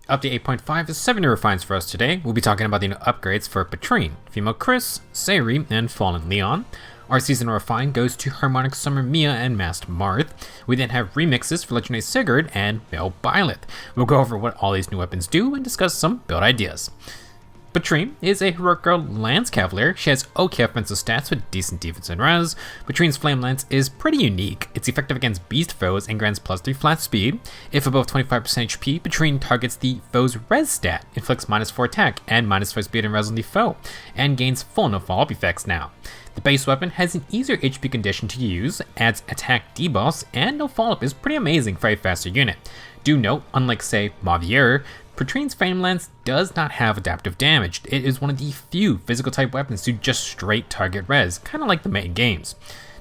Update 8.5 is 7 new refines for us today. We'll be talking about the new upgrades for Petrine, female Kris, Sigurd, and fallen Lyon. Our seasonal refine goes to Harmonic Summer Mia and Masked Marth. We then have remixes for legendary Sigurd and male Byleth. We'll go over what all these new weapons do and discuss some build ideas. Petrine is a heroic girl Lance Cavalier. She has okay offensive stats with decent defense and res. Petrine's Flame Lance is pretty unique. It's effective against beast foes and grants +3 flat speed. If above 25% HP, Petrine targets the foe's res stat, inflicts -4 attack and -5 speed and res on the foe, and gains full no follow-up effects now. The base weapon has an easier HP condition to use, adds attack debuffs, and no follow-up is pretty amazing for a faster unit. Do note, unlike say Mavier, Petrine's Flame Lance does not have adaptive damage. It is one of the few physical type weapons to just straight target res, kinda like the main games.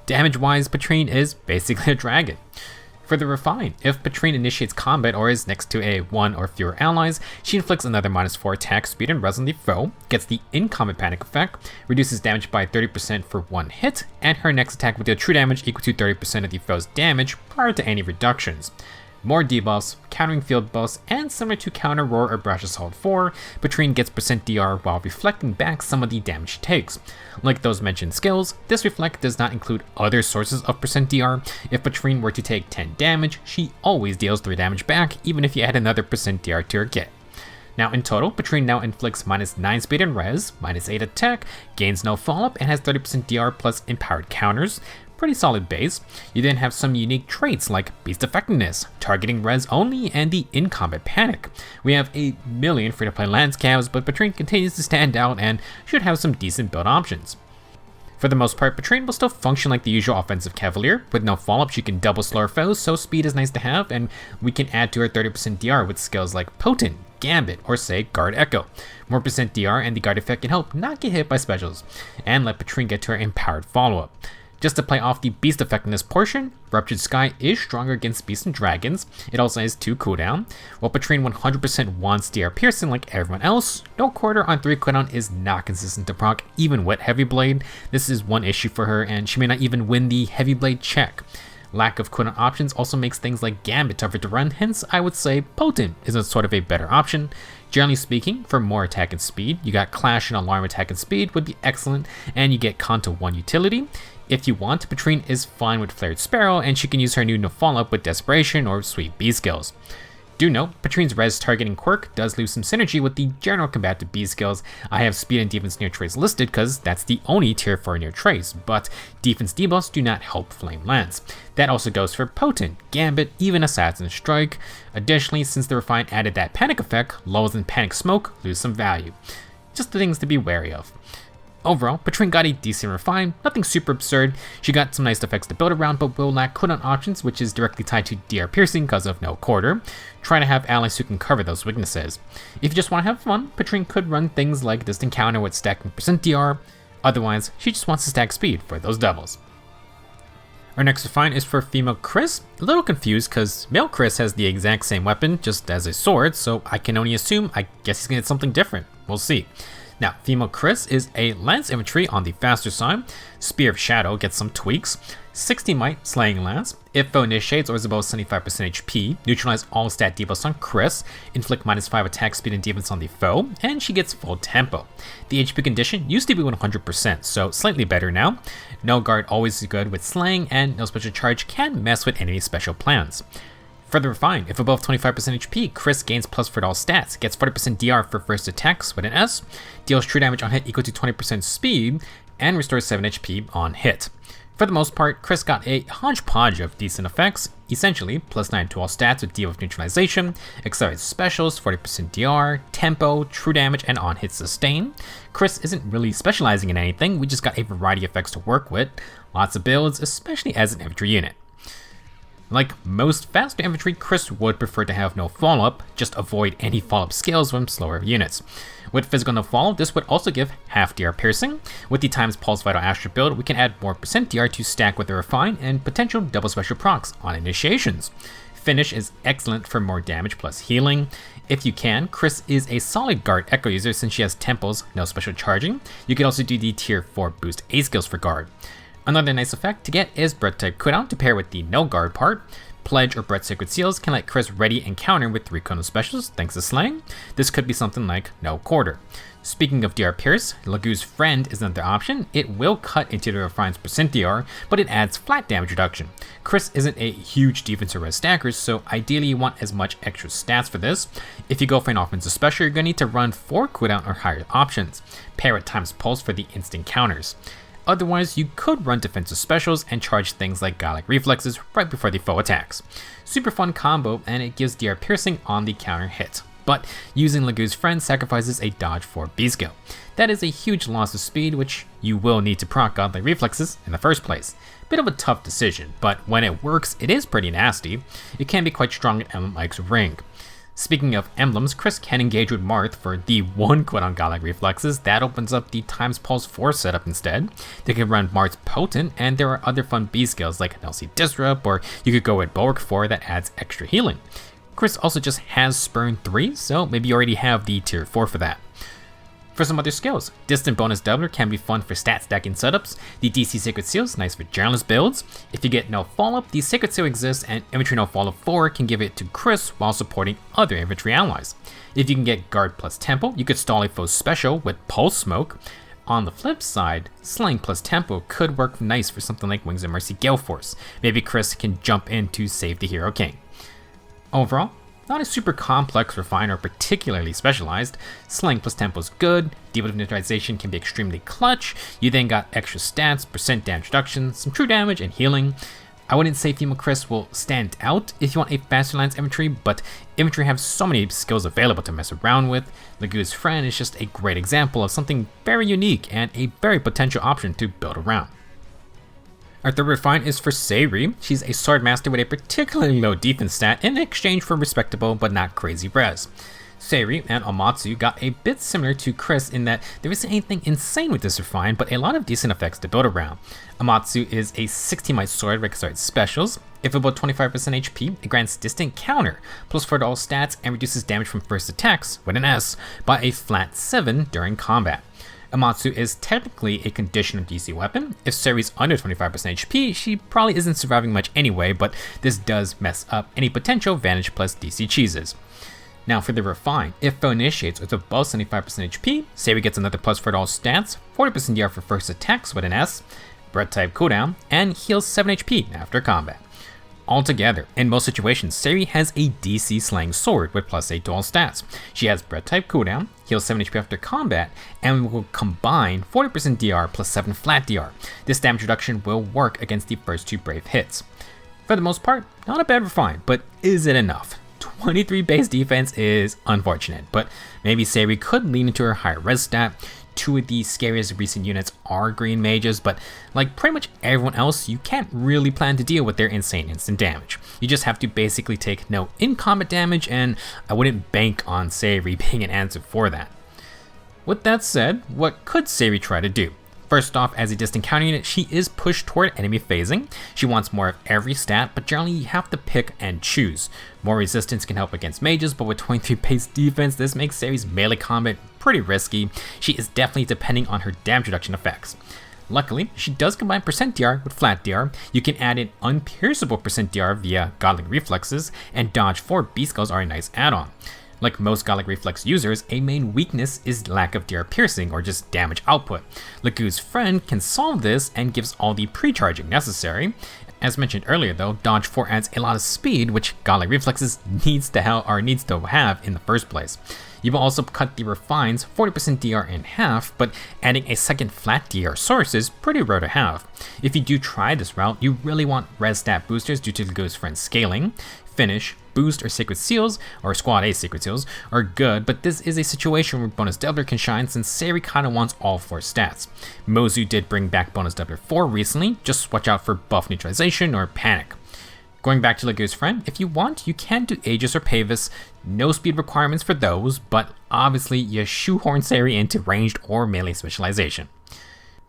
Damage wise, Petrine is basically a dragon. For the refine, if Petrine initiates combat or is next to a 1 or fewer allies, she inflicts another -4 attack speed and res on the foe, gets the in-combat panic effect, reduces damage by 30% for 1 hit, and her next attack will deal true damage equal to 30% of the foe's damage prior to any reductions. More debuffs, countering field buffs, and similar to counter Roar or Brash Assault 4, Petrine gets %DR while reflecting back some of the damage she takes. Like those mentioned skills, this reflect does not include other sources of %DR. If Petrine were to take 10 damage, she always deals 3 damage back, even if you add another %DR to her kit. Now in total, Petrine now inflicts -9 speed and res, -8 attack, gains no follow-up, and has 30% DR plus empowered counters. Pretty solid base. You then have some unique traits like beast effectiveness, targeting res only, and the in-combat panic. We have a million free-to-play lance cavs, but Petrine continues to stand out and should have some decent build options. For the most part, Petrine will still function like the usual offensive cavalier. With no follow-up, she can double slow her foes, so speed is nice to have, and we can add to her 30% DR with skills like Potent, Gambit, or say Guard Echo. More %DR and the guard effect can help not get hit by specials, and let Petrine get to her empowered follow-up. Just to play off the beast effectiveness portion, Ruptured Sky is stronger against beasts and dragons. It also has 2 cooldown. While Petrine 100% wants DR piercing like everyone else, no quarter on 3 cooldown is not consistent to proc even with Heavy Blade. This is one issue for her, and she may not even win the Heavy Blade check. Lack of cooldown options also makes things like Gambit tougher to run, hence I would say Potent is a sort of a better option. Generally speaking, for more attack and speed, you got Clash and Alarm attack and speed would be excellent, and you get Con to 1 utility. If you want, Petrine is fine with Flared Sparrow, and she can use her new no follow-up with Desperation or Sweet B skills. Do note, Petrine's res targeting quirk does lose some synergy with the general combative B skills. I have speed and defense near trace listed because that's the only tier 4 near trace, but defense debuffs do not help Flame Lance. That also goes for Potent, Gambit, even Assassin Strike. Additionally, since the refine added that panic effect, Lulls and Panic Smoke lose some value. Just the things to be wary of. Overall, Petrine got a decent refine, nothing super absurd. She got some nice effects to build around, but will lack cooldown options, which is directly tied to DR piercing because of no quarter. Try to have allies who can cover those weaknesses. If you just want to have fun, Petrine could run things like distant counter with stacking %DR. Otherwise, she just wants to stack speed for those doubles. Our next refine is for female Kris. A little confused because male Kris has the exact same weapon, just as a sword, so I can only assume I guess he's gonna get something different. We'll see. Now, female Kris is a lance infantry on the faster side. Spear of Shadow gets some tweaks. 60 might, slaying lance. If foe initiates or is above 75% HP, neutralize all stat debuffs on Kris, inflict -5 attack speed and defense on the foe, and she gets full tempo. The HP condition used to be 100%, so slightly better now. No guard always is good with slaying, and no special charge can mess with enemy special plans. Further refined, if above 25% HP, Kris gains +4 for all stats, gets 40% DR for first attacks with an S, deals true damage on hit equal to 20% speed, and restores 7 HP on hit. For the most part, Kris got a hodgepodge of decent effects, essentially +9 to all stats with debuff neutralization, accelerated specials, 40% DR, tempo, true damage, and on hit sustain. Kris isn't really specializing in anything, we just got a variety of effects to work with, lots of builds, especially as an infantry unit. Like most faster infantry, Kris would prefer to have no follow-up, just avoid any follow-up skills from slower units. With physical no follow, this would also give half DR piercing. With the times Pulse Vital Astral build, we can add more %DR to stack with the refine and potential double special procs on initiations. Finish is excellent for more damage plus healing. If you can, Kris is a solid guard echo user since she has temples, no special charging. You can also do the tier 4 boost A skills for guard. Another nice effect to get is Breath type cooldown to pair with the no guard part. Pledge or Bread Sacred Seals can let Kris ready and counter with 3 Kono specials thanks to Slang. This could be something like No Quarter. Speaking of DR Pierce, Lagoo's Friend is another option. It will cut into the Refine's percent DR, but it adds flat damage reduction. Kris isn't a huge defensive res stackers, so ideally you want as much extra stats for this. If you go for an offensive special, you're going to need to run 4 cooldown or higher options. Pair with Times Pulse for the instant counters. Otherwise, you could run defensive specials and charge things like Godlike Reflexes right before the foe attacks. Super fun combo, and it gives DR Piercing on the counter hit. But using Lagoo's Friend sacrifices a dodge 4 B skill. That is a huge loss of speed, which you will need to proc Godlike Reflexes in the first place. Bit of a tough decision, but when it works, it is pretty nasty. It can be quite strong at Emblem Ike's ring. Speaking of emblems, Kris can engage with Marth for the 1 quit on Godlike Reflexes. That opens up the Times Pulse 4 setup instead. They can run Marth's Potent, and there are other fun B skills like an LC Disrupt, or you could go with Bulwark 4 that adds extra healing. Kris also just has Spurn 3, so maybe you already have the tier 4 for that. For some other skills, Distant Bonus Doubler can be fun for stat stacking setups. The DC Sacred Seal is nice for journalist builds. If you get no follow-up, the Sacred Seal exists, and Infantry no follow-up 4 can give it to Kris while supporting other infantry allies. If you can get Guard plus Tempo, you could stall a foe's special with Pulse Smoke. On the flip side, Slang plus Tempo could work nice for something like Wings of Mercy Gale Force. Maybe Kris can jump in to save the Hero King. Overall, not a super complex refine or particularly specialized. Slang plus Tempo is good, debuff neutralization can be extremely clutch, you then got extra stats, percent damage reduction, some true damage, and healing. I wouldn't say female Kris will stand out if you want a faster lines infantry, but infantry have so many skills available to mess around with. Lagoo's Friend is just a great example of something very unique and a very potential option to build around. Our third refine is for Sayri. She's a sword master with a particularly low defense stat in exchange for respectable but not crazy res. Sayri and Amatsu got a bit similar to Kris in that there isn't anything insane with this refine, but a lot of decent effects to build around. Amatsu is a 16-might sword with excited specials. If above 25% HP, it grants distant counter, plus 4 to all stats, and reduces damage from first attacks, with an S, by a flat 7 during combat. Amatsu is technically a conditional DC weapon. If Sayri's under 25% HP, she probably isn't surviving much anyway, but this does mess up any potential Vantage plus DC cheeses. Now for the refine, if foe initiates with above 75% HP, Sayri gets another plus for all stats, 40% DR for first attacks with an S, Bread type cooldown, and heals 7 HP after combat. Altogether, in most situations, Sayri has a DC Slang Sword with plus 8 to all stats. She has Bread type cooldown, heals 7 HP after combat, and will combine 40% DR plus 7 flat DR. This damage reduction will work against the first 2 Brave hits. For the most part, not a bad refine, but is it enough? 23 base defense is unfortunate, but maybe Sayri could lean into her higher res stat. 2 of the scariest recent units are green mages, but like pretty much everyone else, you can't really plan to deal with their insane instant damage. You just have to basically take no in-combat damage, and I wouldn't bank on Sayri being an answer for that. With that said, what could Sayri try to do? First off, as a distant counter unit, she is pushed toward enemy phasing. She wants more of every stat, but generally you have to pick and choose. More resistance can help against mages, but with 23 base defense, this makes Sayri's melee combat pretty risky. She is definitely depending on her damage reduction effects. Luckily, she does combine percent DR with flat DR. You can add in unpierceable percent DR via Godlike Reflexes, and dodge 4 B skulls are a nice add-on. Like most Godlike Reflex users, a main weakness is lack of DR piercing or just damage output. Lagoo's Friend can solve this and gives all the pre-charging necessary. As mentioned earlier though, dodge 4 adds a lot of speed, which Godlike Reflexes needs to have in the first place. You will also cut the refines 40% DR in half, but adding a second flat DR source is pretty rare to have. If you do try this route, you really want res stat boosters due to Lagoo's Friend scaling. Finish, Boost, or Sacred Seals, or Squad A Sacred Seals, are good, but this is a situation where Bonus Doubler can shine since Sayri kinda wants all 4 stats. Mozu did bring back Bonus Doubler 4 recently, just watch out for buff neutralization or panic. Going back to Lagoo's Friend, if you want, you can do Aegis or Pavis, no speed requirements for those, but obviously you shoehorn Sayri into ranged or melee specialization.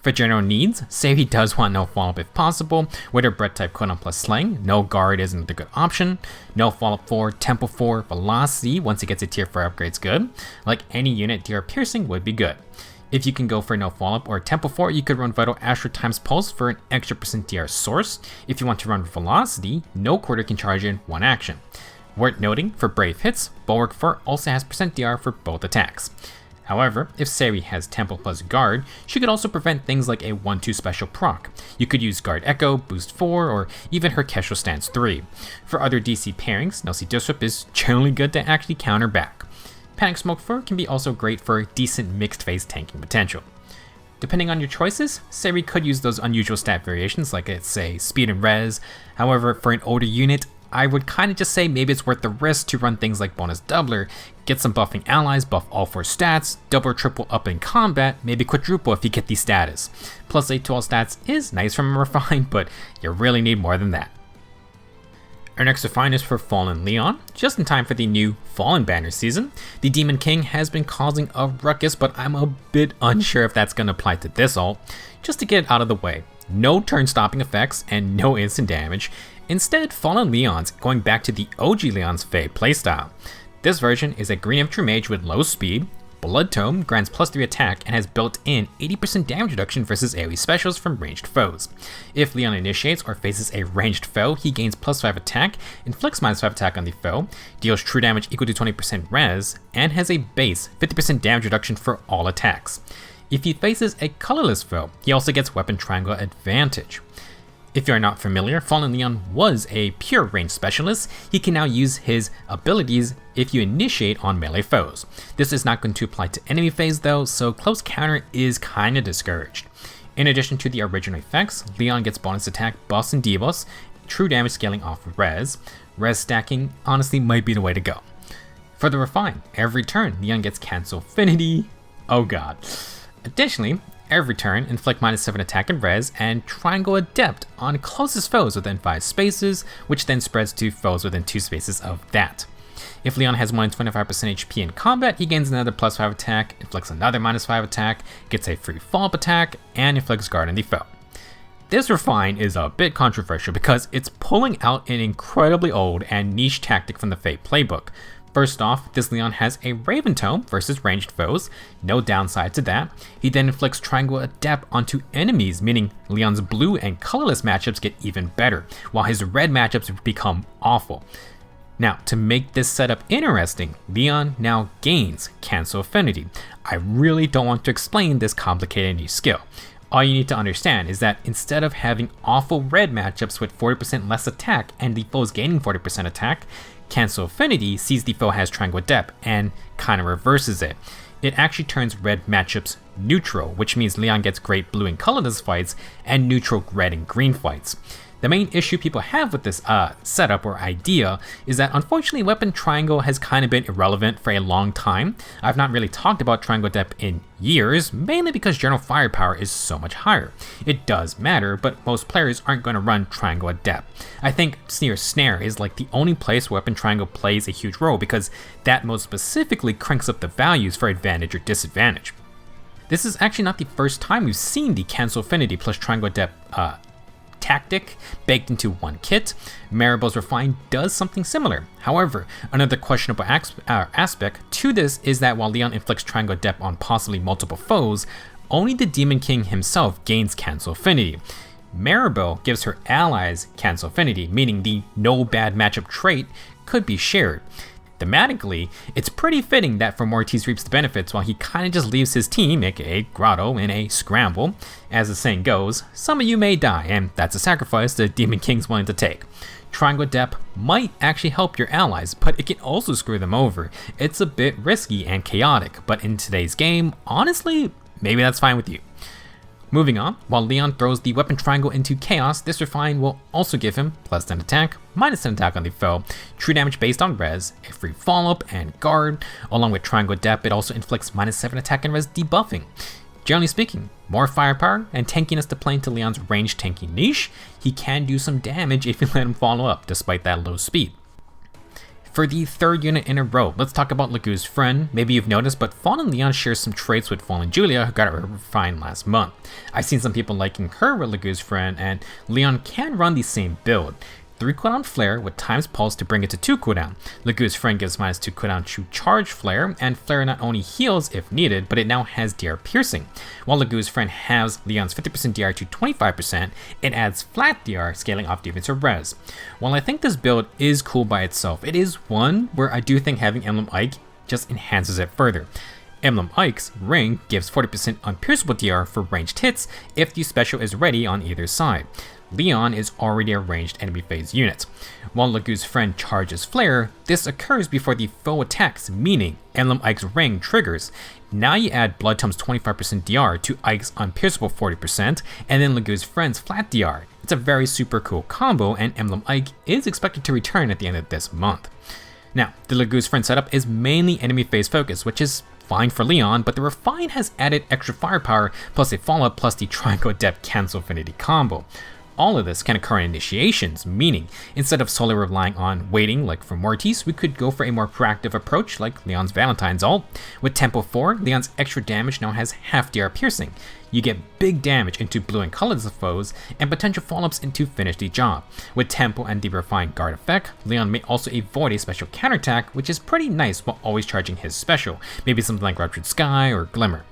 For general needs, Sayri does want no follow-up if possible. With her Bread type cooldown plus Slang, no guard is another good option. No follow-up 4, Tempo 4, Velocity once it gets a tier 4 upgrade's good. Like any unit, DR piercing would be good. If you can go for no follow-up or Temple 4, you could run Vital Astro times Pulse for an extra % DR source. If you want to run Velocity, no quarter can charge in one action. Worth noting, for Brave hits, Bulwark 4 also has % DR for both attacks. However, if Sayri has Temple plus Guard, she could also prevent things like a 1-2 special proc. You could use Guard Echo, Boost 4, or even her Kesho Stance 3. For other DC pairings, Nelsie Disrupt is generally good to actually counter back. Panic Smoke 4 can be also great for decent mixed phase tanking potential. Depending on your choices, Sayri could use those unusual stat variations like let's say Speed and Res. However, for an older unit, I would kind of just say maybe it's worth the risk to run things like Bonus Doubler, get some buffing allies, buff all 4 stats, double or triple up in combat, maybe quadruple if you get these status. Plus 8 to all stats is nice from a Refine, but you really need more than that. Our next Refine is for Fallen Lyon, just in time for the new Fallen Banner season. The Demon King has been causing a ruckus, but I'm a bit unsure if that's going to apply to this ult. Just to get it out of the way, no turn stopping effects and no instant damage. Instead, Fallen Lyon's going back to the OG Lyon's Fae playstyle. This version is a green infantry mage with low speed, Blood Tome grants +3 attack and has built-in 80% damage reduction versus AoE specials from ranged foes. If Lyon initiates or faces a ranged foe, he gains +5 attack, inflicts -5 attack on the foe, deals true damage equal to 20% res, and has a base 50% damage reduction for all attacks. If he faces a colorless foe, he also gets Weapon Triangle advantage. If you're not familiar, Fallen Lyon was a pure range specialist. He can now use his abilities if you initiate on melee foes. This is not going to apply to enemy phase though, so close counter is kinda discouraged. In addition to the original effects, Lyon gets bonus attack, buffs and debuffs, true damage scaling off res. Res stacking honestly might be the way to go. For the Refine, every turn Lyon gets Cancel Affinity. Oh god. Additionally, every turn, inflict -7 attack and res, and Triangle Adept on closest foes within 5 spaces, which then spreads to foes within 2 spaces of that. If Lyon has more than 25% HP in combat, he gains another +5 attack, inflicts another -5 attack, gets a free follow-up attack, and inflicts guard on the foe. This Refine is a bit controversial because it's pulling out an incredibly old and niche tactic from the Fate playbook. First off, this Lyon has a Raven Tome versus ranged foes, no downside to that. He then inflicts Triangle Adept onto enemies, meaning Lyon's blue and colorless matchups get even better, while his red matchups become awful. Now, to make this setup interesting, Lyon now gains Cancel Affinity. I really don't want to explain this complicated new skill. All you need to understand is that instead of having awful red matchups with 40% less attack and the foes gaining 40% attack, Cancel Affinity sees the foe has Triangle Adept and kinda reverses it. It actually turns red matchups neutral, which means Lyon gets great blue and colorless fights and neutral red and green fights. The main issue people have with this setup or idea is that unfortunately Weapon Triangle has kind of been irrelevant for a long time. I've not really talked about Triangle Adept in years, mainly because general firepower is so much higher. It does matter, but most players aren't going to run Triangle Adept. I think Sneer Snare is like the only place where Weapon Triangle plays a huge role because that most specifically cranks up the values for advantage or disadvantage. This is actually not the first time we've seen the Cancel Affinity plus Triangle Adept tactic baked into one kit. Maribel's Refine does something similar. However, another questionable aspect to this is that while Lyon inflicts Triangle Adept on possibly multiple foes, only the Demon King himself gains Cancel Affinity. Maribel gives her allies Cancel Affinity, meaning the no bad matchup trait could be shared. Thematically, it's pretty fitting that for Mortiz reaps the benefits while he kinda just leaves his team, aka Grotto, in a scramble. As the saying goes, some of you may die, and that's a sacrifice the Demon King's willing to take. Triangle Adept might actually help your allies, but it can also screw them over. It's a bit risky and chaotic, but in today's game, honestly, maybe that's fine with you. Moving on, while Lyon throws the Weapon Triangle into Chaos, this Refine will also give him +10 attack, -10 attack on the foe, true damage based on res, a free follow-up, and guard. Along with Triangle Adept, it also inflicts -7 attack and res debuffing. Generally speaking, more firepower and tankiness to play into Lyon's range tanky niche. He can do some damage if you let him follow up, despite that low speed. For the third unit in a row, let's talk about Legu's friend. Maybe you've noticed, but Fallen Lyon shares some traits with Fallen Julia, who got her Refine last month. I've seen some people liking her with Legu's friend, and Lyon can run the same build. 3 cooldown flare with times pulse to bring it to 2 cooldown. Legu's friend gives -2 cooldown to charge flare, and flare not only heals if needed, but it now has DR piercing. While Legu's friend halves Lyon's 50% DR to 25%, it adds flat DR, scaling off defense or res. While I think this build is cool by itself, it is one where I do think having Emblem Ike just enhances it further. Emblem Ike's ring gives 40% unpierceable DR for ranged hits if the special is ready on either side. Lyon is already a ranged enemy phase unit. While Legu's friend charges flare, this occurs before the foe attacks, meaning Emblem Ike's ring triggers. Now you add Blood Tome's 25% DR to Ike's unpierceable 40%, and then Legu's friend's flat DR. It's a very super cool combo, and Emblem Ike is expected to return at the end of this month. Now, the Legu's friend setup is mainly enemy phase focus, which is fine for Lyon, but the Refine has added extra firepower plus a follow-up plus the Triangle Adept Cancel Affinity combo. All of this can occur in initiations, meaning instead of solely relying on waiting like for Mortis, we could go for a more proactive approach like Lyon's Valentine's ult. With Tempo 4, Lyon's extra damage now has half DR piercing. You get big damage into blue and colorless foes, and potential follow-ups to finish the job. With Tempo and the Refined Guard effect, Lyon may also avoid a special counterattack, which is pretty nice while always charging his special, maybe something like Ruptured Sky or Glimmer.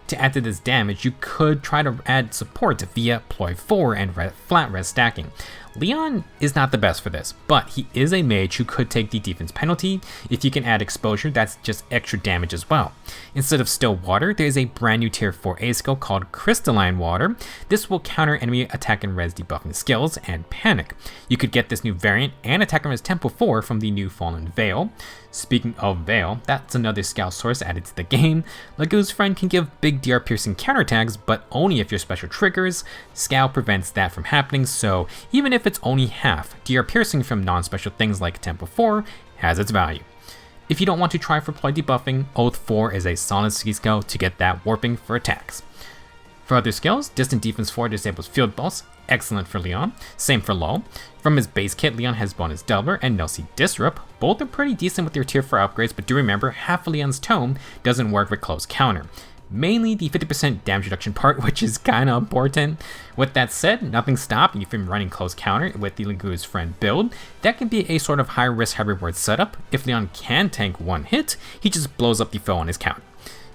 To add to this damage, you could try to add support via Ploy 4 and flat res stacking. Lyon is not the best for this, but he is a mage who could take the defense penalty. If you can add exposure, that's just extra damage as well. Instead of Still Water, there is a brand new tier 4A skill called Crystalline Water. This will counter enemy attack and res debuffing skills and panic. You could get this new variant and attack and res Tempo 4 from the new Fallen Veil. Speaking of Veil, that's another scout source added to the game. Legu's friend can give big DR piercing counterattacks, but only if your special triggers. Scout prevents that from happening, so even if it's only half, DR piercing from non-special things like Tempo 4 has its value. If you don't want to try for ploy debuffing, Oath 4 is a solid skill to get that warping for attacks. For other skills, Distant Defense 4 disables Field Pulse, excellent for Lyon, same for Low. From his base kit, Lyon has Bonus Delver and Nelsie Disrupt. Both are pretty decent with their tier 4 upgrades, but do remember, half of Lyon's Tome doesn't work with Close Counter. Mainly the 50% damage reduction part, which is kinda important. With that said, nothing's stopping you from running Close Counter with the Legu's friend build. That can be a sort of high risk, high reward setup. If Lyon can tank one hit, he just blows up the foe on his counter.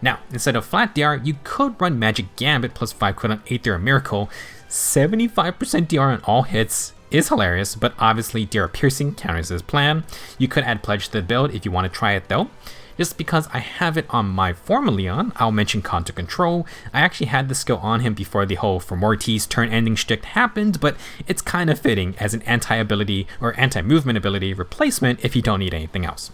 Now, instead of flat DR, you could run Magic Gambit plus 5 cooldown Aether Miracle. 75% DR on all hits is hilarious, but obviously DR piercing counters his plan. You could add Pledge to the build if you want to try it though. Just because I have it on my former Lyon, I'll mention Contra Control. I actually had this skill on him before the whole for Mortis turn ending shtick happened, but it's kind of fitting as an anti-ability or anti-movement ability replacement if you don't need anything else.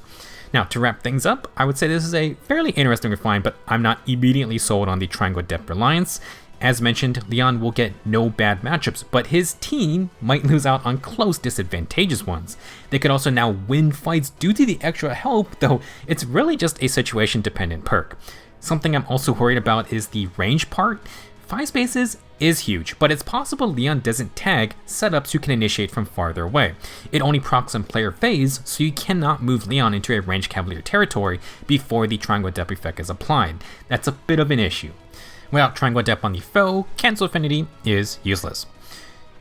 Now, to wrap things up, I would say this is a fairly interesting refine, but I'm not immediately sold on the Triangle Adept Reliance. As mentioned, Lyon will get no bad matchups, but his team might lose out on close disadvantageous ones. They could also now win fights due to the extra help, though it's really just a situation dependent perk. Something I'm also worried about is the range part. 5 spaces is huge, but it's possible Lyon doesn't tag setups you can initiate from farther away. It only procs on player phase, so you cannot move Lyon into a ranged Cavalier territory before the Triangle Adept effect is applied. That's a bit of an issue. Without Triangle Adept on the foe, Cancel Affinity is useless.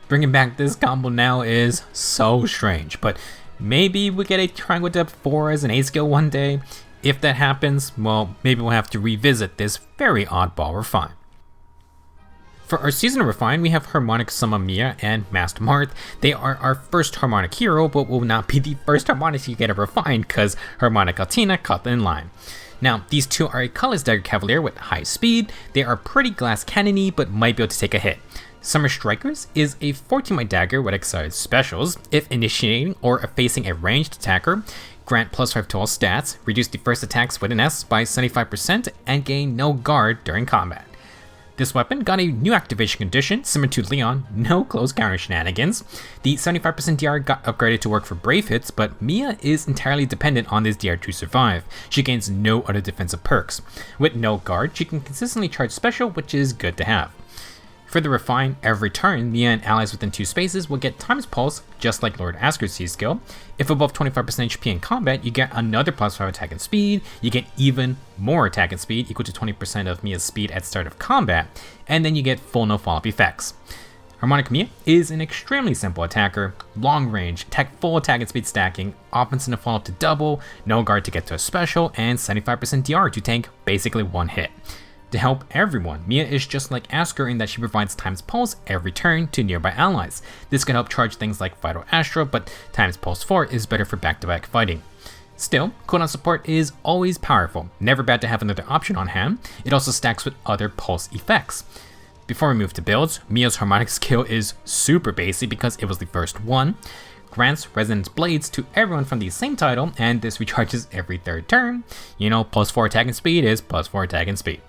Bringing back this combo now is so strange, but maybe we get a Triangle Adept 4 as an A skill one day. If that happens, well, maybe we'll have to revisit this very oddball refine. For our seasonal refine, we have Harmonic Summon Mia and Masked Marth. They are our first Harmonic hero, but will not be the first Harmonic you get a refine, because Harmonic Altina caught them in line. Now, these two are a colorless dagger cavalier with high speed. They are pretty glass cannony, but might be able to take a hit. Summer Strikers is a 14-white dagger with excited specials. If initiating or facing a ranged attacker, grant +5 to all stats, reduce the first attacks with an S by 75%, and gain no guard during combat. This weapon got a new activation condition, similar to Lyon, no close counter shenanigans. The 75% DR got upgraded to work for brave hits, but Mia is entirely dependent on this DR to survive. She gains no other defensive perks. With no guard, she can consistently charge special, which is good to have. For the refine, every turn, Mia and allies within 2 spaces will get times pulse, just like Lord Asker's C skill. If above 25% HP in combat, you get another +5 attack and speed, you get even more attack and speed, equal to 20% of Mia's speed at start of combat, and then you get full no follow-up effects. Harmonic Mia is an extremely simple attacker, long range, full attack and speed stacking, offense and a follow-up to double, no guard to get to a special, and 75% DR to tank basically one hit. To help everyone, Mia is just like Asker in that she provides Time's Pulse every turn to nearby allies. This can help charge things like Vital Astra, but Time's Pulse 4 is better for back-to-back fighting. Still, cooldown support is always powerful, never bad to have another option on hand. It also stacks with other pulse effects. Before we move to builds, Mia's Harmonic skill is super basic because it was the first one. Grants Resonance Blades to everyone from the same title, and this recharges every third turn. You know, +4 attack and speed is +4 attack and speed.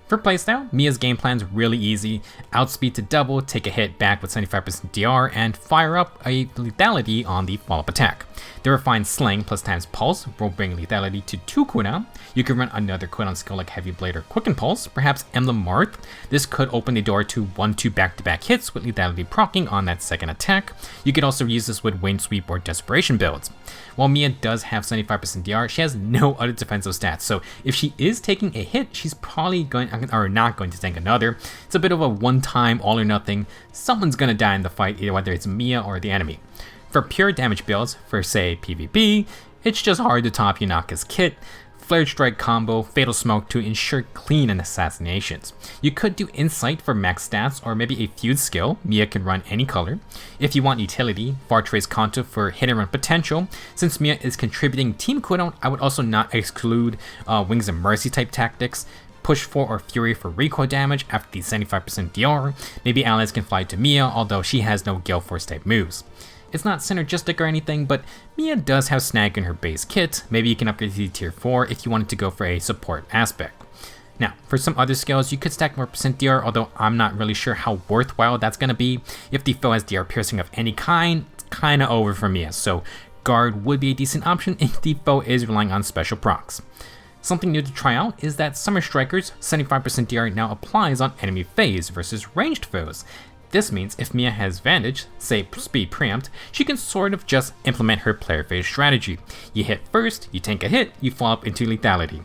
For playstyle, Mia's game plan's really easy. Outspeed to double, take a hit back with 75% DR, and fire up a lethality on the follow-up attack. The refined Sling plus Time's Pulse will bring lethality to 2 cooldown. You can run another cooldown skill like Heavy Blade or Quicken Pulse, perhaps Emblem Marth. This could open the door to 1-2 back-to-back hits with lethality proccing on that second attack. You could also use this with Wind Sweep or Desperation builds. While Mia does have 75% DR, she has no other defensive stats, so if she is taking a hit, she's probably not going to tank another. It's a bit of a one-time all or nothing. Someone's gonna die in the fight, either whether it's Mia or the enemy. For pure damage builds, for say PvP, it's just hard to top Yunaka's kit. Flared Strike combo, Fatal Smoke to ensure clean and assassinations. You could do Insight for max stats or maybe a Feud skill. Mia can run any color. If you want utility, Vartrace Kanto for hit and run potential. Since Mia is contributing team cooldown, I would also not exclude Wings of Mercy type tactics. Push 4 or Fury for recoil damage after the 75% DR. Maybe allies can fly to Mia, although she has no Gale Force type moves. It's not synergistic or anything, but Mia does have Snag in her base kit. Maybe you can upgrade to tier 4 if you wanted to go for a support aspect. Now, for some other skills, you could stack more % DR, although I'm not really sure how worthwhile that's going to be. If the foe has DR piercing of any kind, it's kind of over for Mia, so Guard would be a decent option if the foe is relying on special procs. Something new to try out is that Summer Striker's 75% DR now applies on enemy phase versus ranged foes. This means if Mia has Vantage, say Speed Preempt, she can sort of just implement her player phase strategy. You hit first, you tank a hit, you fall up into lethality.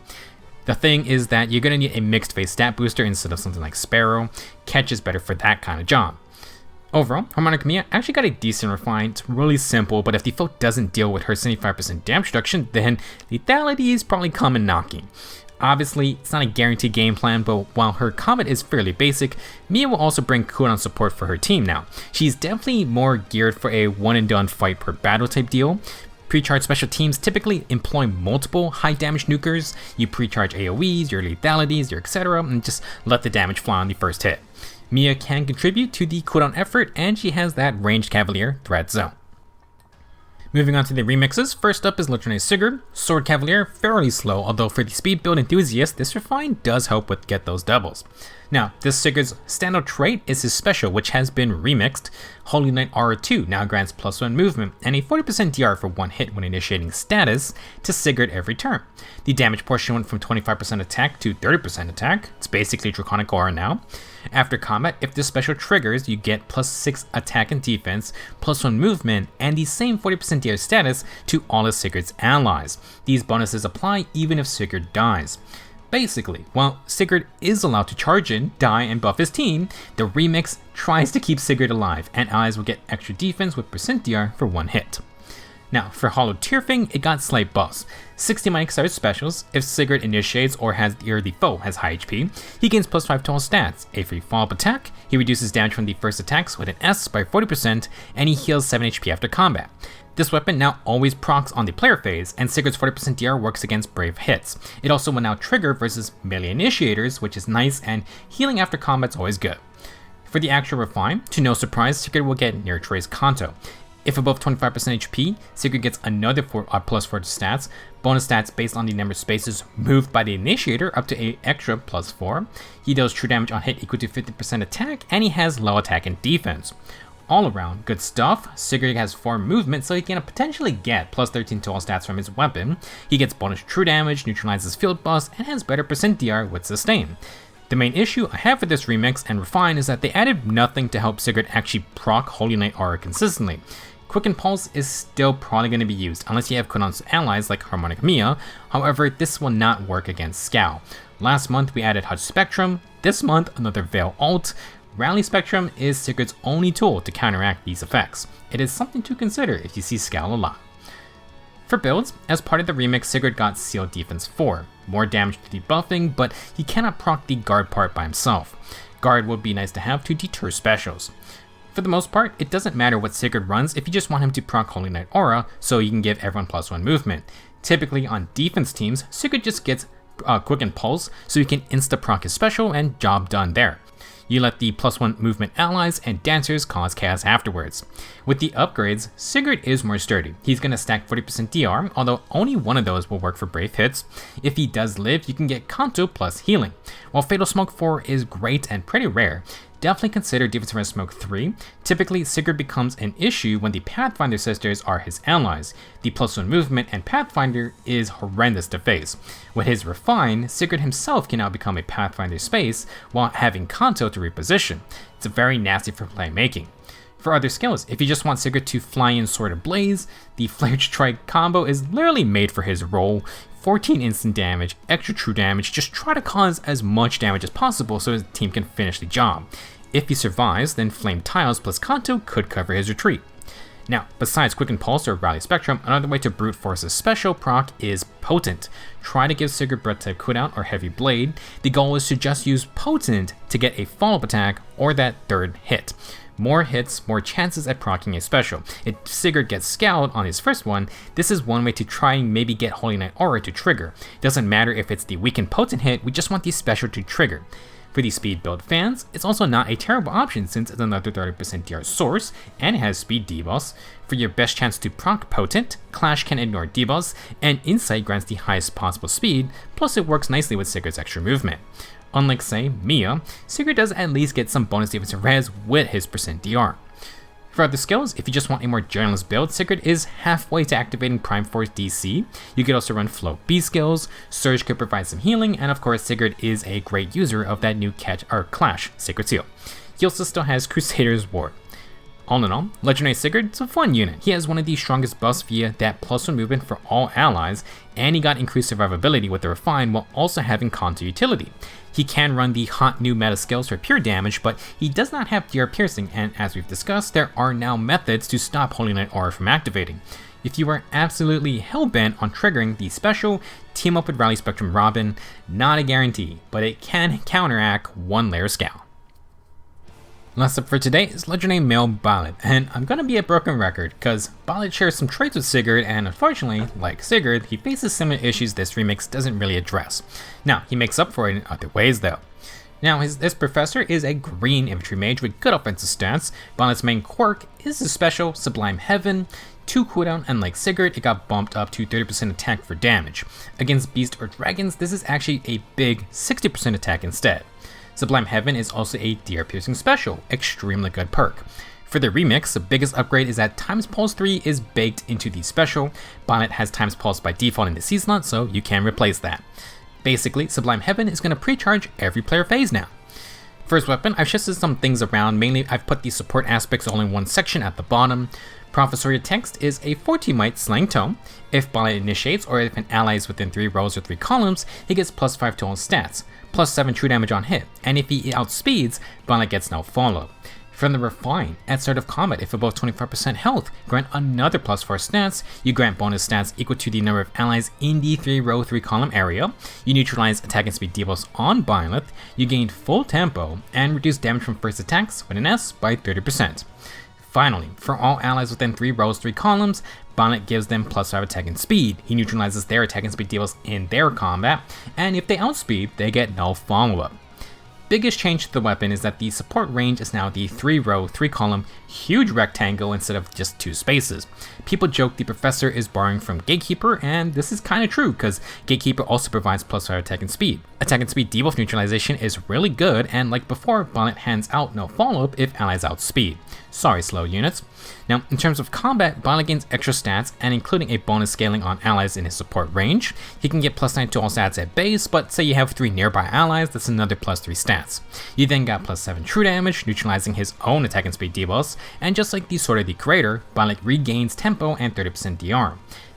The thing is that you're going to need a mixed phase stat booster instead of something like Sparrow. Catch is better for that kind of job. Overall, Harmonic Mia actually got a decent refine. It's really simple, but if the foe doesn't deal with her 75% damage reduction, then lethality is probably coming knocking. Obviously, it's not a guaranteed game plan, but while her combat is fairly basic, Mia will also bring cooldown support for her team now. She's definitely more geared for a one and done fight per battle type deal. Pre-charge special teams typically employ multiple high damage nukers. You pre-charge AoEs, your lethalities, your etc, and just let the damage fly on the first hit. Mia can contribute to the cooldown effort, and she has that ranged Cavalier threat zone. Moving on to the remixes, first up is Lieutenant Sigurd. Sword Cavalier, fairly slow, although for the speed build enthusiast, this refine does help with get those doubles. Now, this Sigurd's standout trait is his special, which has been remixed. Holy Knight Aura 2 now grants +1 movement and a 40% DR for one hit when initiating status to Sigurd every turn. The damage portion went from 25% attack to 30% attack. It's basically Draconic Aura now. After combat, if this special triggers, you get +6 attack and defense, +1 movement, and the same 40% DR status to all of Sigurd's allies. These bonuses apply even if Sigurd dies. Basically, while Sigurd is allowed to charge in, die, and buff his team, the remix tries to keep Sigurd alive, and allies will get extra defense with % DR for one hit. Now, for Hallowed Tyrfing, it got slight buffs. 60 Mighty Stars specials. If Sigurd initiates or the foe has high HP, he gains +5 to all stats. A free follow-up attack, he reduces damage from the first attacks with an S by 40%, and he heals 7 HP after combat. This weapon now always procs on the player phase, and Sigurd's 40% DR works against brave hits. It also will now trigger versus melee initiators, which is nice, and healing after combat's always good. For the actual refine, to no surprise, Sigurd will get Near Trace Kanto. If above 25% HP, Sigurd gets another +4 stats, bonus stats based on the number of spaces moved by the initiator up to a extra +4. He deals true damage on hit equal to 50% attack, and he has low attack and defense. All around, good stuff. Sigurd has 4 movement, so he can potentially get +13 to all stats from his weapon. He gets bonus true damage, neutralizes field buffs, and has better % DR with sustain. The main issue I have with this remix and refine is that they added nothing to help Sigurd actually proc Holy Knight Aura consistently. Quicken Pulse is still probably going to be used unless you have cooldown allies like Harmonic Mia, however this will not work against Scowl. Last month we added Hutch Spectrum, this month another Veil ult. Rally Spectrum is Sigurd's only tool to counteract these effects. It is something to consider if you see Scowl a lot. For builds, as part of the remix, Sigurd got Seal Defense 4, more damage to debuffing, but he cannot proc the guard part by himself. Guard would be nice to have to deter specials. For the most part, it doesn't matter what Sigurd runs if you just want him to proc Holy Knight Aura so you can give everyone +1 movement. Typically on defense teams, Sigurd just gets Quicken Pulse so you can insta-proc his special and job done there. You let the +1 movement allies and dancers cause chaos afterwards. With the upgrades, Sigurd is more sturdy. He's going to stack 40% DR, although only one of those will work for brave hits. If he does live, you can get Kanto plus healing. While Fatal Smoke 4 is great and pretty rare, definitely consider Defensive Red Smoke 3. Typically, Sigurd becomes an issue when the Pathfinder sisters are his allies. The +1 movement and Pathfinder is horrendous to face. With his Refine, Sigurd himself can now become a Pathfinder space while having Kanto to reposition. It's very nasty for playmaking. For other skills, if you just want Sigurd to fly in Sword of Blaze, the Flare Strike combo is literally made for his role. 14 instant damage, extra true damage, just try to cause as much damage as possible so his team can finish the job. If he survives, then Flame Tiles plus Kanto could cover his retreat. Now, besides Quicken Pulse or Rally Spectrum, another way to brute force a special proc is Potent. Try to give Sigurd Breath type cooldown or Heavy Blade. The goal is to just use Potent to get a follow-up attack or that third hit. More hits, more chances at proccing a special. If Sigurd gets Scowled on his first one, this is one way to try and maybe get Holy Knight Aura to trigger. Doesn't matter if it's the weakened Potent hit, we just want the special to trigger. For the speed build fans, it's also not a terrible option since it's another 30% DR source and it has speed debuffs. For your best chance to proc Potent, Clash can ignore debuffs, and Insight grants the highest possible speed, plus it works nicely with Sigurd's extra movement. Unlike, say, Mia, Sigurd does at least get some bonus defensive res with his %DR. For other skills, if you just want a more generalist build, Sigurd is halfway to activating Prime Force DC. You could also run Float B skills, Surge could provide some healing, and of course Sigurd is a great user of that new Clash Sacred Seal. He also still has Crusader's Ward. All in all, Legendary Sigurd is a fun unit. He has one of the strongest buffs via that +1 movement for all allies, and he got increased survivability with the Refine while also having Kanto utility. He can run the hot new meta skills for pure damage, but he does not have DR piercing, and as we've discussed, there are now methods to stop Holy Knight Aura from activating. If you are absolutely hellbent on triggering the special, team up with Rally Spectrum Robin. Not a guarantee, but it can counteract one layer Scowl. Last up for today is legendary male Byleth, and I'm gonna be a broken record, cause Byleth shares some traits with Sigurd, and unfortunately, like Sigurd, he faces similar issues this remix doesn't really address. Now, he makes up for it in other ways though. Now, this professor is a green infantry mage with good offensive stats. Byleth's main quirk is his special, Sublime Heaven, 2 cooldown, and like Sigurd, it got bumped up to 30% attack for damage. Against beasts or dragons, this is actually a big 60% attack instead. Sublime Heaven is also a DR piercing special, extremely good perk. For the remix, the biggest upgrade is that Times Pulse 3 is baked into the special. Byleth has Times Pulse by default in the C slot, so you can replace that. Basically, Sublime Heaven is going to pre-charge every player phase now. For his weapon, I've shifted some things around, mainly I've put the support aspects all in one section at the bottom. Professorial text is a 14 might slang tome. If Byleth initiates or if an ally is within 3 rows or 3 columns, he gets +5 to all stats, +7 true damage on hit, and if he outspeeds, Byleth gets no follow. From the Refine, at start of combat, if above 25% health, grant another +4 stats. You grant bonus stats equal to the number of allies in the 3 row 3 column area. You neutralize attack and speed debuffs on Byleth. You gain full tempo and reduce damage from first attacks with an S by 30%. Finally, for all allies within 3 rows 3 columns, Byleth gives them +5 attack and speed. He neutralizes their attack and speed debuffs in their combat, and if they outspeed, they get no follow-up. Biggest change to the weapon is that the support range is now the 3 row 3 column huge rectangle instead of just 2 spaces. People joke the professor is borrowing from Gatekeeper, and this is kinda true because Gatekeeper also provides +5 attack and speed. Attack and speed debuff neutralization is really good, and like before, Byleth hands out no follow-up if allies outspeed. Sorry, slow units. Now, in terms of combat, Byleth gains extra stats, and including a bonus scaling on allies in his support range. He can get +9 to all stats at base, but say you have 3 nearby allies, that's another +3 stats. You then got +7 true damage, neutralizing his own attack and speed debuffs, and just like the Sword of the Creator, Byleth regains tempo and 30% DR.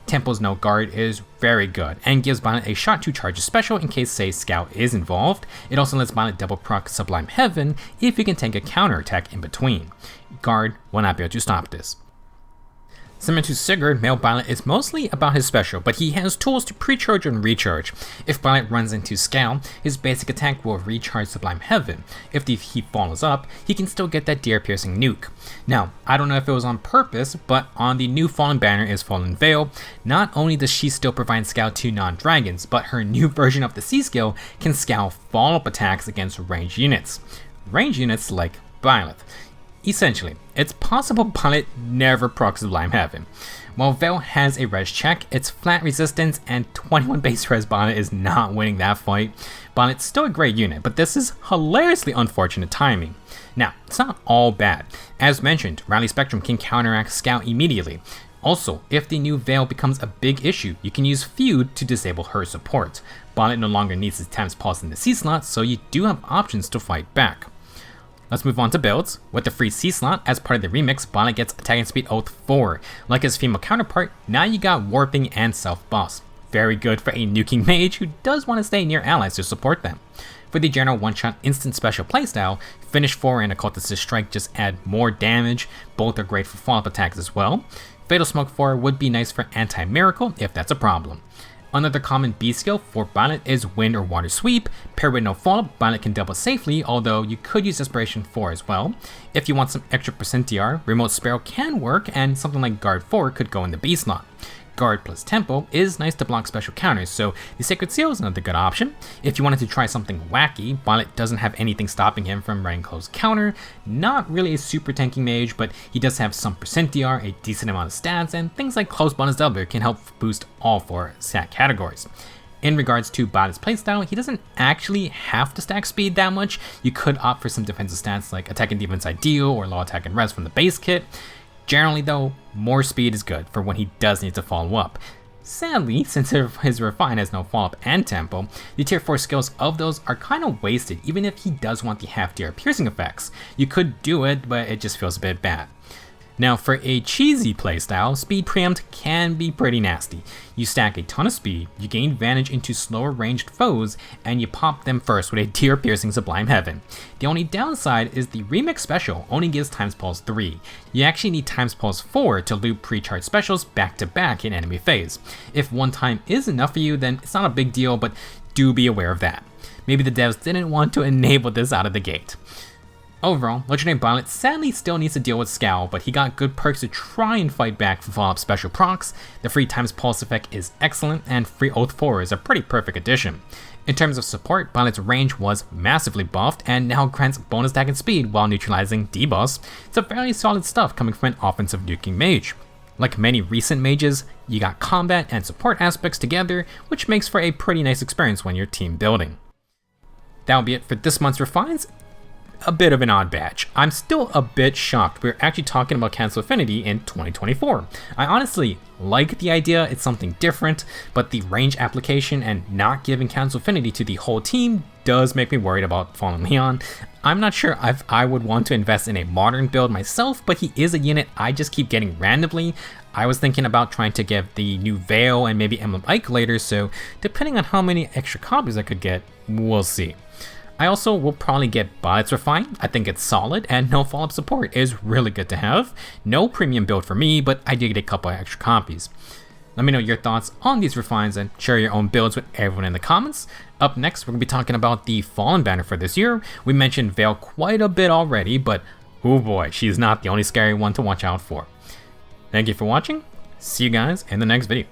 Temple's no guard is very good and gives Byleth a shot to charge a special in case, say, Scout is involved. It also lets Byleth double proc Sublime Heaven if you can tank a counterattack in between. Guard will not be able to stop this. Similar to Sigurd, male Byleth is mostly about his special, but he has tools to pre-charge and recharge. If Byleth runs into Scout, his basic attack will recharge Sublime Heaven. If he follows up, he can still get that deer-piercing nuke. Now, I don't know if it was on purpose, but on the new Fallen banner is Fallen Veil. Not only does she still provide Scout to non-dragons, but her new version of the C skill can scout follow-up attacks against ranged units. Ranged units like Byleth. Essentially, it's possible Byleth never procs Sublime Heaven. While Veil has a res check, its flat resistance and 21 base res Byleth is not winning that fight. Byleth's still a great unit, but this is hilariously unfortunate timing. Now, it's not all bad. As mentioned, Rally Spectrum can counteract Scout immediately. Also, if the new Veil becomes a big issue, you can use Feud to disable her support. Byleth no longer needs his Times Pulse in the C slot, so you do have options to fight back. Let's move on to builds. With the free C slot, as part of the remix, Byleth gets attacking speed Oath 4. Like his female counterpart, now you got warping and self-boss. Very good for a nuking mage who does want to stay near allies to support them. For the general one-shot instant special playstyle, Finish 4 and Occultist Strike just add more damage. Both are great for follow-up attacks as well. Fatal Smoke 4 would be nice for anti-miracle if that's a problem. Another common B skill for Byleth is Wind or Water Sweep. Paired with no follow-up, Byleth can double safely, although you could use Desperation 4 as well. If you want some extra percent DR, Remote Sparrow can work, and something like Guard 4 could go in the B slot. Guard plus Tempo is nice to block special counters, so the Sacred Seal is another good option. If you wanted to try something wacky, Byleth doesn't have anything stopping him from running close counter. Not really a super tanking mage, but he does have some percent DR, a decent amount of stats, and things like Close Bonus Doubler can help boost all 4 stat categories. In regards to Byleth's playstyle, he doesn't actually have to stack speed that much. You could opt for some defensive stats like Attack and Defense Ideal or Low Attack and Res from the base kit. Generally though, more speed is good for when he does need to follow up. Sadly, since his Refine has no follow-up and tempo, the tier 4 skills of those are kind of wasted even if he does want the half DR piercing effects. You could do it, but it just feels a bit bad. Now for a cheesy playstyle, speed preempt can be pretty nasty. You stack a ton of speed, you gain advantage into slower ranged foes, and you pop them first with a tier piercing Sublime Heaven. The only downside is the remix special only gives Times Pulse 3. You actually need Times Pulse 4 to loop pre-charge specials back to back in enemy phase. If one time is enough for you, then it's not a big deal, but do be aware of that. Maybe the devs didn't want to enable this out of the gate. Overall, Legendary Byleth sadly still needs to deal with Scowl, but he got good perks to try and fight back for follow-up special procs. The free Times Pulse effect is excellent, and free Oath 4 is a pretty perfect addition. In terms of support, Byleth's range was massively buffed, and now grants bonus attack and speed while neutralizing debuffs. It's a fairly solid stuff coming from an offensive nuking mage. Like many recent mages, you got combat and support aspects together, which makes for a pretty nice experience when you're team building. That'll be it for this month's refines. A bit of an odd batch. I'm still a bit shocked we're actually talking about Cancel Affinity in 2024. I honestly like the idea, it's something different, but the range application and not giving Cancel Affinity to the whole team does make me worried about Fallen Lyon. I'm not sure if I would want to invest in a modern build myself, but he is a unit I just keep getting randomly. I was thinking about trying to get the new Veil and maybe Emblem Ike later, so depending on how many extra copies I could get, we'll see. I also will probably get Byleth's Refine. I think it's solid, and no follow-up support is really good to have. No premium build for me, but I did get a couple of extra copies. Let me know your thoughts on these refines and share your own builds with everyone in the comments. Up next, we're going to be talking about the Fallen banner for this year. We mentioned Veil quite a bit already, but oh boy, she's not the only scary one to watch out for. Thank you for watching. See you guys in the next video.